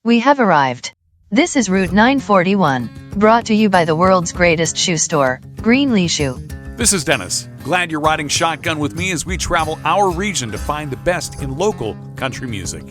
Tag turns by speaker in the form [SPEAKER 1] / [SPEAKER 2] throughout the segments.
[SPEAKER 1] We have arrived. This is Route 941, brought to you by the world's greatest shoe store, Greenlee Shoe.
[SPEAKER 2] This is Dennis. Glad you're riding shotgun with me as we travel our region to find the best in local country music.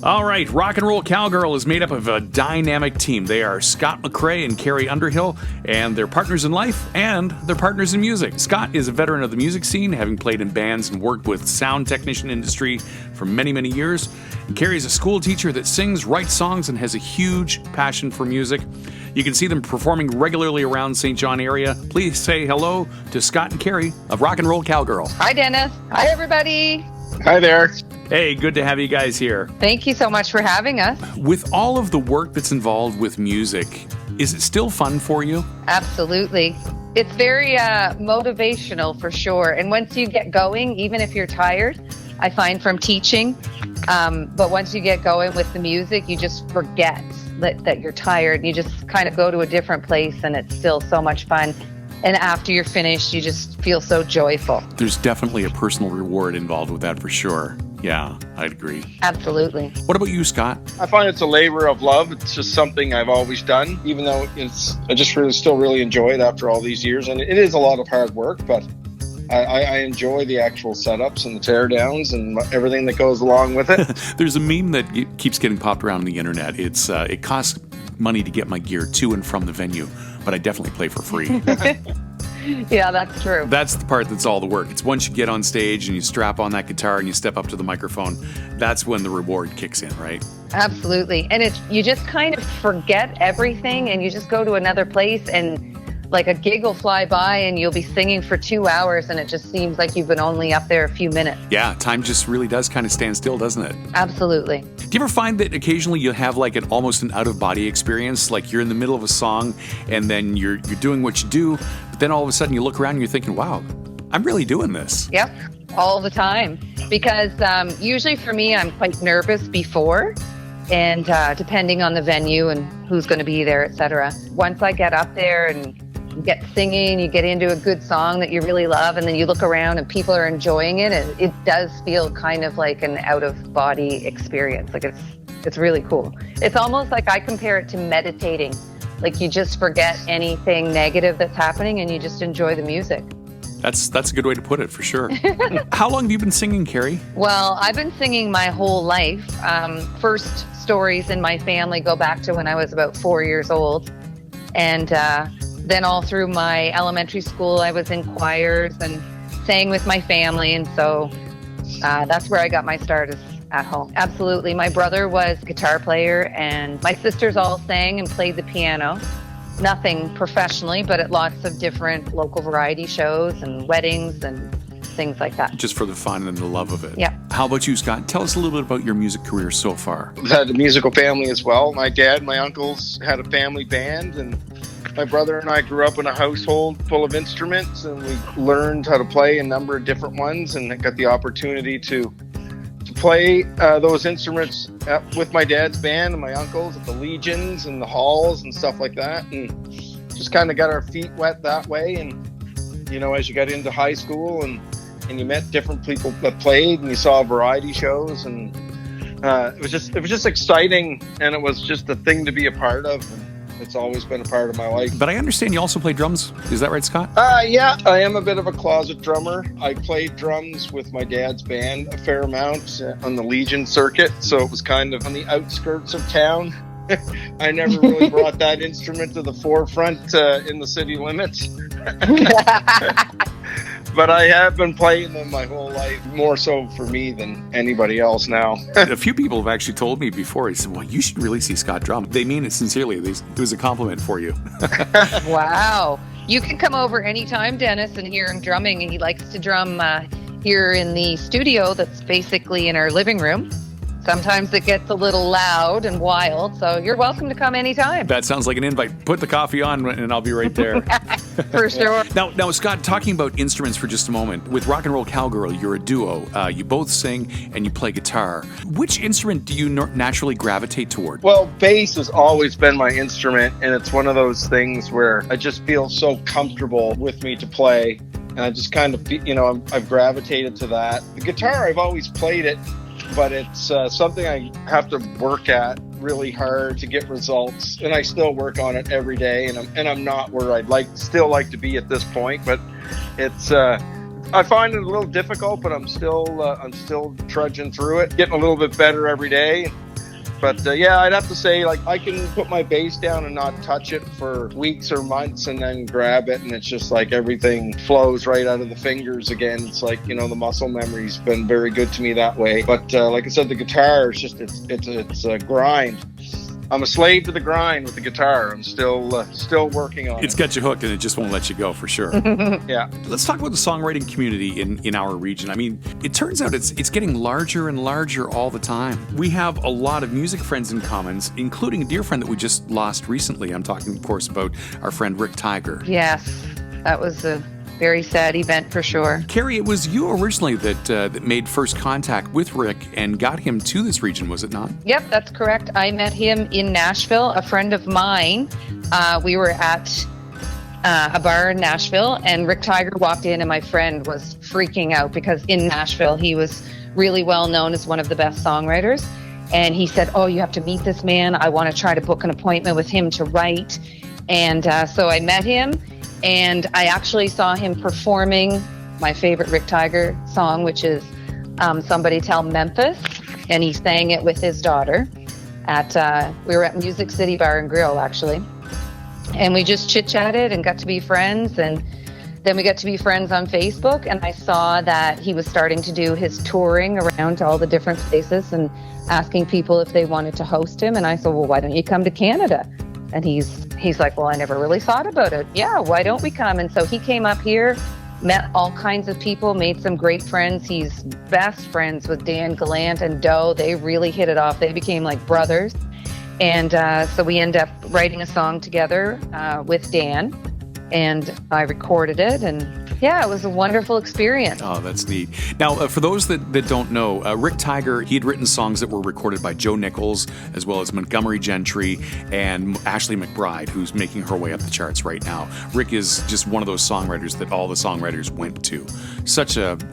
[SPEAKER 2] All right, Rock and Roll CowGirl is made up of a dynamic team. They are Scott McCrae and Kerry Underhill, and they're partners in life and they're partners in music. Scott is a veteran of the music scene, having played in bands and worked with sound technician industry for many, many years. And Kerry is a school teacher that sings, writes songs, and has a huge passion for music. You can see them performing regularly around St. John area. Please say hello to Scott and Kerry of Rock and Roll CowGirl.
[SPEAKER 3] Hi, Dennis. Hi, everybody.
[SPEAKER 4] Hi there.
[SPEAKER 2] Hey, good to have you guys here.
[SPEAKER 3] Thank you so much for having us.
[SPEAKER 2] With all of the work that's involved with music, is it still fun for you?
[SPEAKER 3] Absolutely. It's very motivational for sure. And once you get going, even if you're tired, I find from teaching, but once you get going with the music, you just forget that you're tired. You just kind of go to a different place and it's still so much fun. And after you're finished, you just feel so joyful.
[SPEAKER 2] There's definitely a personal reward involved with that for sure. Yeah, I'd agree.
[SPEAKER 3] Absolutely.
[SPEAKER 2] What about you, Scott?
[SPEAKER 4] I find it's a labor of love. It's just something I've always done, even though I just still really enjoy it after all these years. And it is a lot of hard work, but I enjoy the actual setups and the teardowns and everything that goes along with it.
[SPEAKER 2] There's a meme that keeps getting popped around the internet. It costs money to get my gear to and from the venue, but I definitely play for free.
[SPEAKER 3] Yeah, that's true.
[SPEAKER 2] That's the part that's all the work. It's once you get on stage and you strap on that guitar and you step up to the microphone, that's when the reward kicks in, right?
[SPEAKER 3] Absolutely. And you just kind of forget everything and you just go to another place and like a gig will fly by and you'll be singing for 2 hours and it just seems like you've been only up there a few minutes.
[SPEAKER 2] Yeah, time just really does kind of stand still, doesn't it?
[SPEAKER 3] Absolutely.
[SPEAKER 2] Do you ever find that occasionally you have like almost an out-of-body experience? Like you're in the middle of a song and then you're doing what you do, but then all of a sudden you look around and you're thinking, wow, I'm really doing this.
[SPEAKER 3] Yep, all the time. Because usually for me, I'm quite nervous before. And depending on the venue and who's going to be there, etc. Once I get up there and you get singing, you get into a good song that you really love, and then you look around and people are enjoying it, and it does feel kind of like an out-of-body experience. Like it's really cool. It's almost like I compare it to meditating. Like you just forget anything negative that's happening and you just enjoy the music.
[SPEAKER 2] That's a good way to put it, for sure. How long have you been singing, Kerry?
[SPEAKER 3] Well, I've been singing my whole life. First stories in my family go back to when I was about 4 years old. And then all through my elementary school, I was in choirs and sang with my family. And so that's where I got my start, is at home. Absolutely. My brother was a guitar player and my sisters all sang and played the piano. Nothing professionally, but at lots of different local variety shows and weddings and things like that.
[SPEAKER 2] Just for the fun and the love of it.
[SPEAKER 3] Yeah.
[SPEAKER 2] How about you, Scott? Tell us a little bit about your music career so far.
[SPEAKER 4] I've had a musical family as well. My dad, my uncles had a family band, and my brother and I grew up in a household full of instruments, and we learned how to play a number of different ones and got the opportunity to play those instruments with my dad's band and my uncles at the Legions and the halls and stuff like that, and just kind of got our feet wet that way. And you know, as you got into high school and you met different people that played and you saw variety shows, and it was just exciting, and it was just a thing to be a part of. It's always been a part of my life.
[SPEAKER 2] But I understand you also play drums. Is that right, Scott?
[SPEAKER 4] Yeah, I am a bit of a closet drummer. I played drums with my dad's band a fair amount on the Legion circuit, so it was kind of on the outskirts of town. I never really brought that instrument to the forefront in the city limits. But I have been playing them my whole life, more so for me than anybody else now.
[SPEAKER 2] A few people have actually told me before, he said, well, you should really see Scott drum. They mean it sincerely. It was a compliment for you.
[SPEAKER 3] Wow. You can come over anytime, Dennis, and hear him drumming. And he likes to drum here in the studio that's basically in our living room. Sometimes it gets a little loud and wild, so you're welcome to come anytime.
[SPEAKER 2] That sounds like an invite. Put the coffee on and I'll be right there.
[SPEAKER 3] For sure.
[SPEAKER 2] Now, Scott, talking about instruments for just a moment. With Rock and Roll CowGirl, you're a duo. You both sing and you play guitar. Which instrument do you naturally gravitate toward?
[SPEAKER 4] Well, bass has always been my instrument, and it's one of those things where I just feel so comfortable with me to play, and I just kind of, I've gravitated to that. The guitar, I've always played it, but it's something I have to work at really hard to get results, and I still work on it every day, and I'm not where I'd still like to be at this point, but it's I find it a little difficult, but I'm still trudging through it, getting a little bit better every day. But yeah, I'd have to say, like, I can put my bass down and not touch it for weeks or months and then grab it, and it's just like everything flows right out of the fingers again. It's like, you know, the muscle memory's been very good to me that way. But like I said, the guitar is just, it's a grind. I'm a slave to the grind with the guitar. I'm still working on it.
[SPEAKER 2] It's got you hooked, and it just won't let you go, for sure.
[SPEAKER 4] Yeah.
[SPEAKER 2] Let's talk about the songwriting community in our region. I mean, it turns out it's getting larger and larger all the time. We have a lot of music friends in commons, including a dear friend that we just lost recently. I'm talking, of course, about our friend Rick Tiger.
[SPEAKER 3] Yes, that was a very sad event for sure.
[SPEAKER 2] Kerry, it was you originally that made first contact with Rick and got him to this region, was it not?
[SPEAKER 3] Yep, that's correct. I met him in Nashville. A friend of mine, we were at a bar in Nashville, and Rick Tiger walked in, and my friend was freaking out because in Nashville he was really well known as one of the best songwriters. And he said, "Oh, you have to meet this man. I want to try to book an appointment with him to write." And so I met him. And I actually saw him performing my favorite Rick Tiger song, which is Somebody Tell Memphis. And he sang it with his daughter we were at Music City Bar and Grill, actually. And we just chit-chatted and got to be friends. And then we got to be friends on Facebook. And I saw that he was starting to do his touring around to all the different places and asking people if they wanted to host him. And I said, well, why don't you come to Canada? And he's like, well, I never really thought about it. Yeah, why don't we come? And so he came up here, met all kinds of people, made some great friends. He's best friends with Dan Gallant and Doe. They really hit it off. They became like brothers. And so we ended up writing a song together with Dan, and I recorded it. And yeah, it was a wonderful experience.
[SPEAKER 2] Oh, that's neat. Now, for those that don't know, Rick Tiger, he had written songs that were recorded by Joe Nichols, as well as Montgomery Gentry and Ashley McBride, who's making her way up the charts right now. Rick is just one of those songwriters that all the songwriters went to.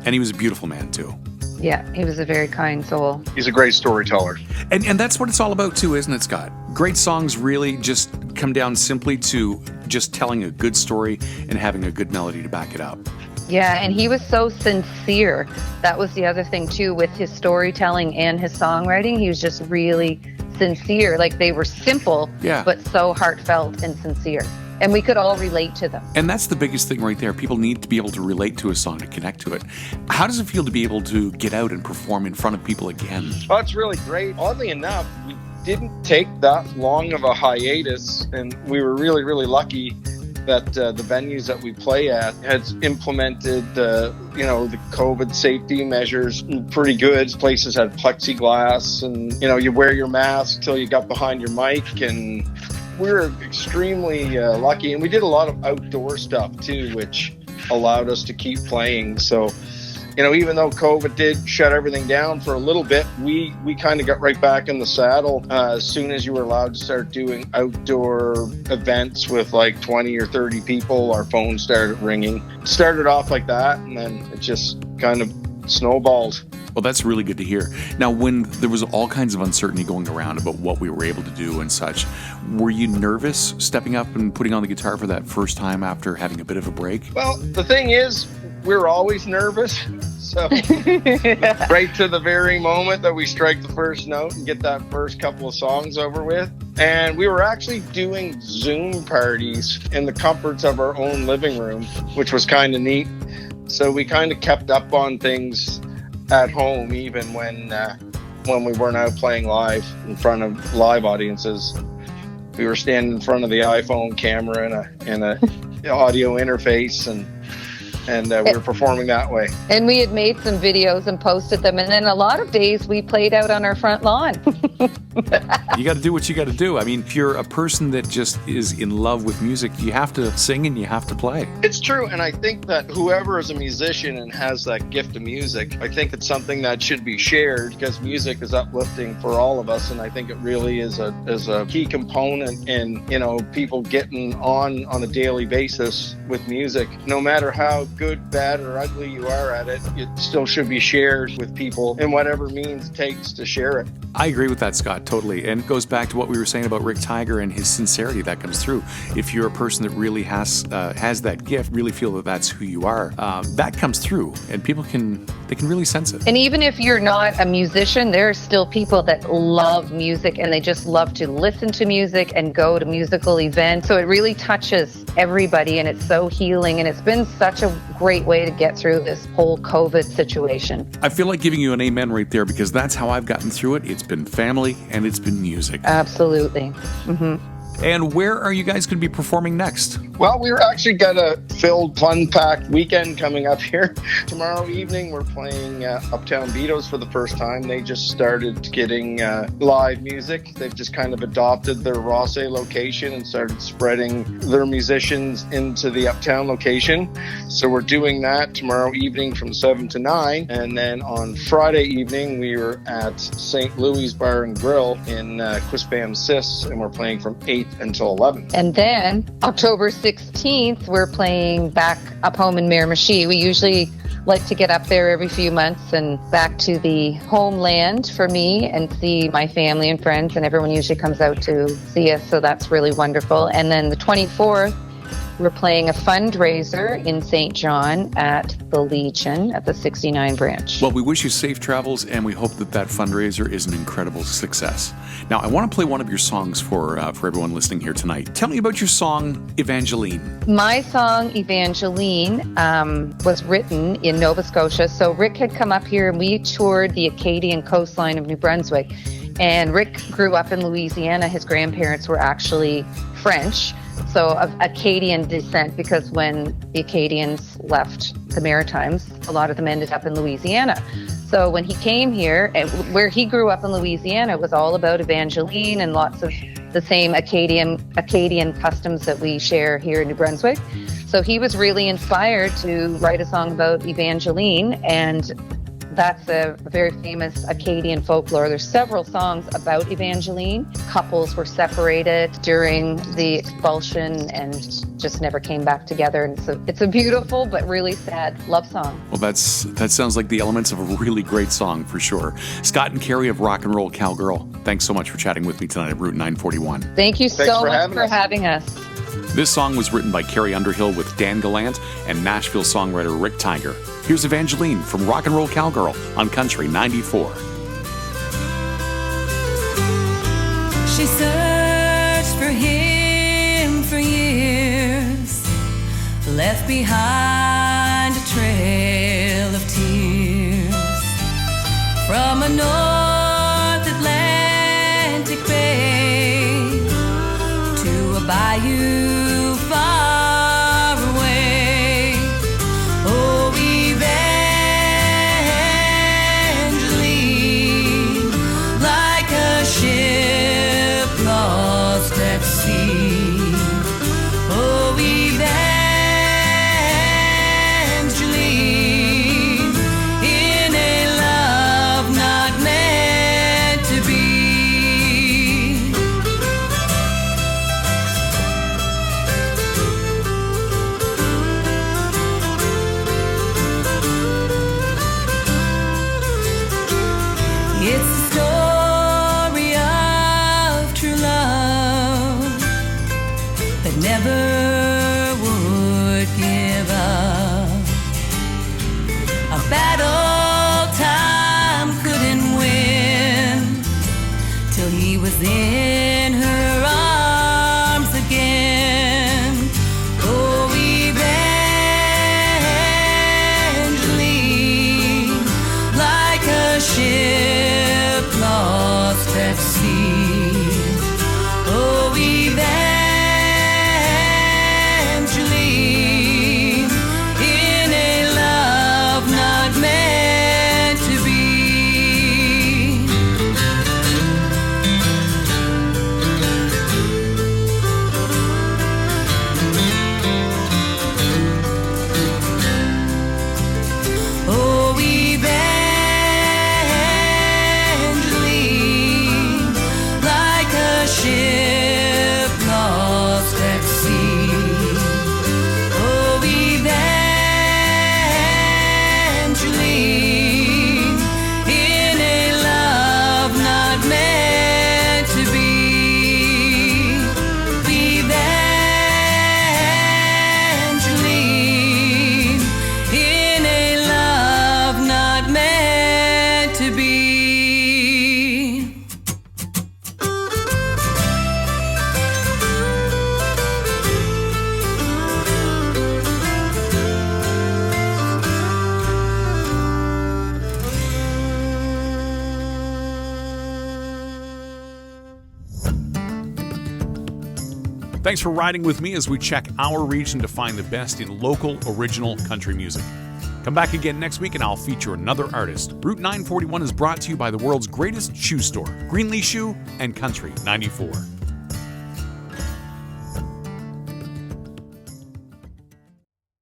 [SPEAKER 2] And he was a beautiful man, too.
[SPEAKER 3] Yeah, he was a very kind soul.
[SPEAKER 4] He's a great storyteller.
[SPEAKER 2] And that's what it's all about, too, isn't it, Scott? Great songs really just come down simply to just telling a good story and having a good melody to back it up.
[SPEAKER 3] Yeah, and he was so sincere. That was the other thing, too, with his storytelling and his songwriting. He was just really sincere. Like, they were simple, but so heartfelt and sincere. And we could all relate to them.
[SPEAKER 2] And that's the biggest thing right there. People need to be able to relate to a song, to connect to it. How does it feel to be able to get out and perform in front of people again?
[SPEAKER 4] Oh, it's really great. Oddly enough, we didn't take that long of a hiatus, and we were really, really lucky that the venues that we play at had implemented the COVID safety measures pretty good. Places had plexiglass, and you wear your mask till you got behind your mic, and we were extremely lucky. And we did a lot of outdoor stuff too, which allowed us to keep playing. So even though COVID did shut everything down for a little bit, we kind of got right back in the saddle as soon as you were allowed to start doing outdoor events with like 20 or 30 people. Our phones started ringing. It started off like that, and then it just kind of snowballed.
[SPEAKER 2] Well, that's really good to hear. Now, when there was all kinds of uncertainty going around about what we were able to do and such, were you nervous stepping up and putting on the guitar for that first time after having a bit of a break?
[SPEAKER 4] Well, the thing is, we're always nervous. So right to the very moment that we strike the first note and get that first couple of songs over with. And we were actually doing Zoom parties in the comforts of our own living room, which was kind of neat. So we kind of kept up on things at home, even when we weren't out playing live in front of live audiences. We were standing in front of the iPhone camera and a audio interface, and we were performing that way.
[SPEAKER 3] And we had made some videos and posted them, and then a lot of days we played out on our front lawn.
[SPEAKER 2] You got to do what you got to do. I mean, if you're a person that just is in love with music, you have to sing and you have to play.
[SPEAKER 4] It's true, and I think that whoever is a musician and has that gift of music, I think it's something that should be shared, because music is uplifting for all of us, and I think it really is a key component in people getting on a daily basis with music. No matter how good, bad, or ugly you are at it, it still should be shared with people in whatever means it takes to share it.
[SPEAKER 2] I agree with that, Scott, totally. And it goes back to what we were saying about Rick Tiger and his sincerity that comes through. If you're a person that really has that gift, really feel that that's who you are, that comes through, and people can really sense it.
[SPEAKER 3] And even if you're not a musician, there are still people that love music and they just love to listen to music and go to musical events. So it really touches everybody, and it's so healing, and it's been such a great way to get through this whole COVID situation.
[SPEAKER 2] I feel like giving you an amen right there, because that's how I've gotten through it. It's been family and it's been music.
[SPEAKER 3] Absolutely. Mm-hmm.
[SPEAKER 2] And where are you guys going to be performing next?
[SPEAKER 4] Well, we're actually got a filled, fun-packed weekend coming up here. Tomorrow evening, we're playing Uptown Beatles for the first time. They just started getting live music. They've just kind of adopted their Rossay location and started spreading their musicians into the Uptown location. So we're doing that tomorrow evening from 7 to 9. And then on Friday evening, we are at St. Louis Bar and Grill in Quispam Sis, and we're playing from 8 until 11.
[SPEAKER 3] And then October 16th, we're playing back up home in Miramichi. We usually like to get up there every few months and back to the homeland for me and see my family and friends, and everyone usually comes out to see us, so that's really wonderful. And then the 24th, we're playing a fundraiser in St. John at the Legion at the 69 branch.
[SPEAKER 2] Well, we wish you safe travels, and we hope that that fundraiser is an incredible success. Now, I want to play one of your songs for everyone listening here tonight. Tell me about your song, Evangeline.
[SPEAKER 3] My song, Evangeline, was written in Nova Scotia. So Rick had come up here, and we toured the Acadian coastline of New Brunswick. And Rick grew up in Louisiana. His grandparents were actually French, so of Acadian descent, because when the Acadians left the Maritimes, a lot of them ended up in Louisiana. So when he came here, and where he grew up in Louisiana was all about Evangeline and lots of the same Acadian customs that we share here in New Brunswick. So he was really inspired to write a song about Evangeline, and that's a very famous Acadian folklore. There's several songs about Evangeline. Couples were separated during the expulsion and just never came back together. And it's a beautiful but really sad love song.
[SPEAKER 2] Well, that sounds like the elements of a really great song for sure. Scott and Kerry of Rock and Roll CowGirl, thanks so much for chatting with me tonight at Route 941.
[SPEAKER 3] Thank you so much for having us.
[SPEAKER 2] This song was written by Kerry Underhill with Dan Gallant and Nashville songwriter Rick Tiger. Here's Evangeline from Rock and Roll CowGirl on Country 94.
[SPEAKER 5] She searched for him for years, left behind a trail of tears from a North Atlantic bay to a bayou far away. Oh, Evangeline, like a ship lost at sea. Oh, Evangeline, in a love not meant to be. It's the story of true love that never would give up. A battle time couldn't win till he was in her arms again. Oh, Evangeline, like a ship lost at sea. Oh, Evangeline,
[SPEAKER 2] Thanks for riding with me as we check our region to find the best in local original country music. Come back again next week and I'll feature another artist. Route 941 is brought to you by the world's greatest shoe store, Greenlee Shoe and Country 94.